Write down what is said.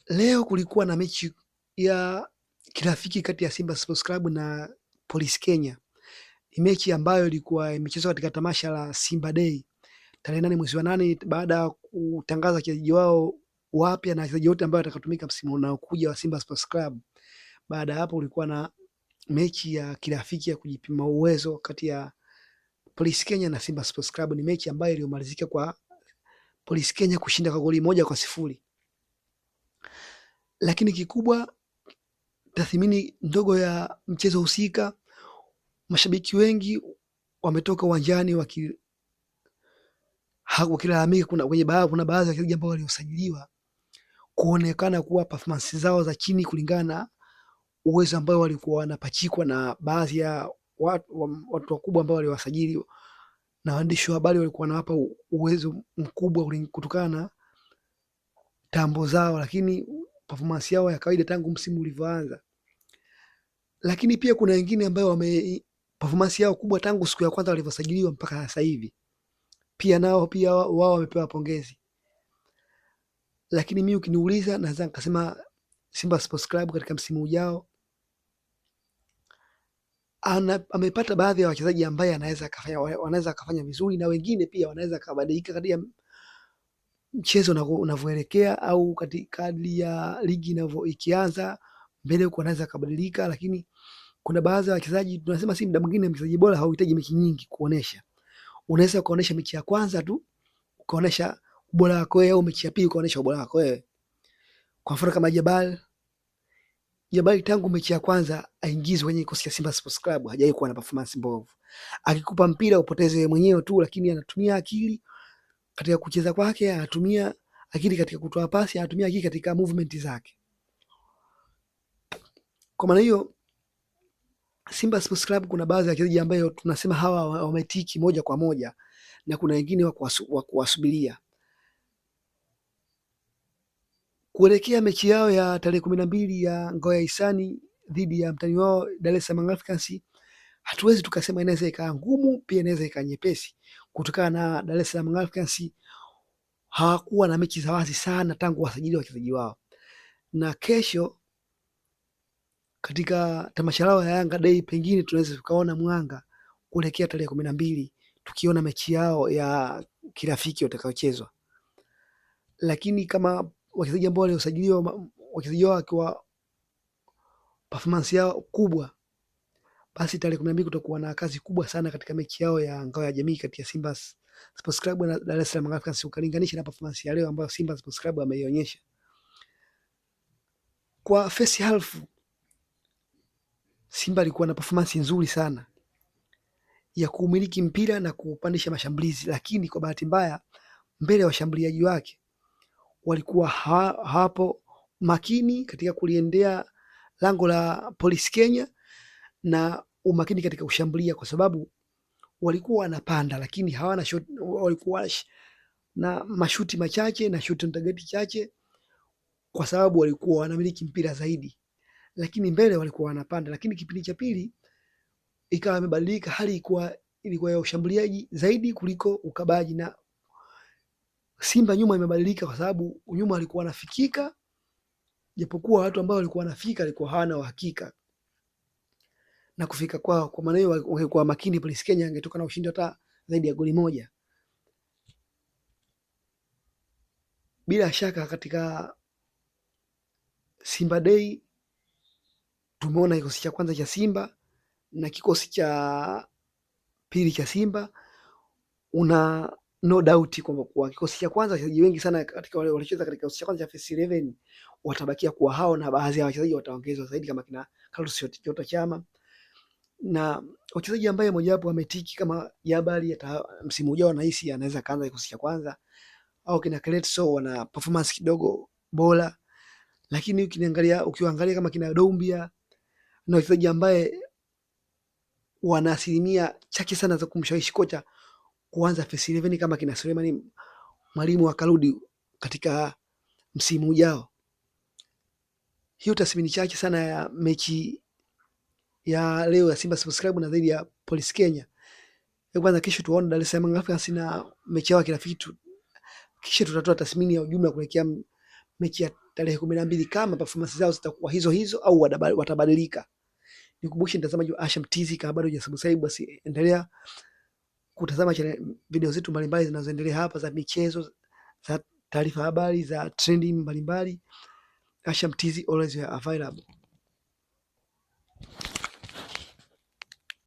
Leo kulikuwa na mechi ya kirafiki kati ya Simba Sports Club na Police Kenya. Ni mechi ambayo ilikuwa imechezwa katika tamasha la Simba Day tarehe 8 mwezi wa 8 baada ya kutangaza wachezaji wao wapya na wachezaji wote ambao watakaotumika msimu unaokuja wa Simba Sports Club. Baada ya hapo kulikuwa na mechi ya kirafiki ya kujipima uwezo kati ya Police Kenya na Simba Sports Club. Ni mechi ambayo iliyomalizika kwa Police Kenya kushinda kwa goli 1-0. Lakini kikubwa, tathmini ndogo ya mchezo husika, mashabiki wengi wametoka uwanjani wakilalamika kuna baadhi ya wachezaji ambao waliosajiliwa kuonekana kuwa performance zao za chini kulingana na uwezo ambao walikuwa wanapachikwa na baadhi ya watu wakubwa ambao waliwasajili, na waandishi wa habari walikuwa wanawapa uwezo mkubwa kutokana na tambo zao, lakini performance yao ya kawaida tangu msimu ulivyoanza. Lakini pia kuna wengine ambao performance yao kubwa tangu siku ya kwanza walivyosajiliwa mpaka sasa hivi, pia nao pia wao wamepewa pongezi. Lakini mimi ukiniuliza, naweza nikasema Simba Sports Club katika msimu ujao amepata baadhi ya wachezaji ambaye wanaweza kufanya vizuri, na wengine pia wanaweza kubadilika kadri mchezo unavyoelekea au kadri ya ligi ikianza mbele huko, wanaweza kubadilika. Lakini kuna baadhi ya wachezaji tunasema, si muda mwingine mchezaji bora hauhitaji mechi nyingi kuonesha. Unaweza kuonesha mechi ya kwanza tu ukaonesha ubora wako wewe, au mechi ya pili ukaonesha ubora wako wewe. Kwa mfano kama Jabal tangu mechi ya kwanza aingizwe kwenye kikosi cha Simba Sports Club hajawahi kuwa na performance mbovu. Akikupa mpira upoteze mwenyewe tu, lakini anatumia akili katika kucheza kwake, anatumia akili katika kutoa pasi, anatumia akili katika movement zake. Kwa maana hiyo Simba Sports Club kuna baadhi ya wachezaji ambao tunasema hawa wametiki moja kwa moja, na kuna wengine wa kuwasubiria kuelekea mechi yao ya tarehe 12 ya ngao ya hisani dhidi ya mtani wao Dar es Salaam Africans. Hatuwezi tukasema inaweza ikawa ngumu, pia inaweza ikawa nyepesi, kutokana na Dar es Salaam Africans hawakuwa na mechi za wazi sana tangu wasajili wachezaji wao. Na kesho katika tamasha lao ya Yanga Day pengine tunaweza tukaona mwanga kuelekea tarehe 12 tukiona mechi yao ya kirafiki watakaochezwa. Lakini kama wachezaji ambao waliosajiliwa wachezaji wao wakiwa performance yao kubwa, basi tarehe 12 kutakuwa na kazi kubwa sana katika mechi yao ya ngao ya jamii kati ya Simba Sports Club na Dar es Salaam Africans, ukalinganisha na performance ya leo ambayo Simba Sports Club ameionyesha. Kwa first half Simba alikuwa na performance nzuri sana ya kumiliki mpira na kupandisha mashambulizi, lakini kwa bahati mbaya mbele ya washambuliaji wake walikuwa hapo makini katika kuliendea lango la Police Kenya na umakini katika kushambulia, kwa sababu walikuwa wanapanda lakini hawana shot, walikuwa na mashuti machache na shoot on target chache, kwa sababu walikuwa wanamiliki mpira zaidi, lakini mbele walikuwa wanapanda. Lakini kipindi cha pili ikawa imebadilika, hali ilikuwa ya ushambuliaji zaidi kuliko ukabaji, na Simba nyuma imebadilika, kwa sababu nyuma walikuwa wanafikika, japokuwa watu ambao walikuwa wanafika walikuwa hawana uhakika na kufika kwao. Kwa maana hiyo wangekuwa makini, Police Kenya angetoka na ushindi hata zaidi ya goli moja. Bila shaka katika Simba Day tumeona kikosi cha kwanza cha Simba na kikosi cha pili cha Simba, una no doubt kwamba kwa kikosi cha kwanza wachezaji wengi sana katika wale walicheza katika kikosi cha kwanza cha first 11 watabakia kuwa hao, na baadhi ya wachezaji wataongezwa zaidi kama kina Carlos Chota Chama, na wachezaji ambaye mmoja wapo ametiki kama Jabali msimu ujao nahisi anaweza kaanza kikosi cha kwanza, au kina Keletso wana performance kidogo bora. Lakini ukiangalia kama kina Doumbia na wachezaji ambaye wana asilimia chache sana za kumshawishi kocha kuanza first 11 kama kina Sulemani Mwalimu akarudi katika msimu ujao. Hiyo tathmini chache sana ya mechi ya leo ya Simba Sports Club na zaidi ya Police Kenya. Kwanza kesho tuone Dar es Salaam Africans na mechi yao kirafiki, kisha tutatoa tathmini ya ujumla kuelekea mechi ya tarehe 12 kama performance zao zitakuwa hizo hizo au watabadilika. Nikukumbushe mtazamaji wa Asham TV, kama bado hujasubscribe basi endelea kutazama video zetu mbalimbali zinazoendelea hapa za michezo, za taarifa habari, za trending mbalimbali. Asham TV always available.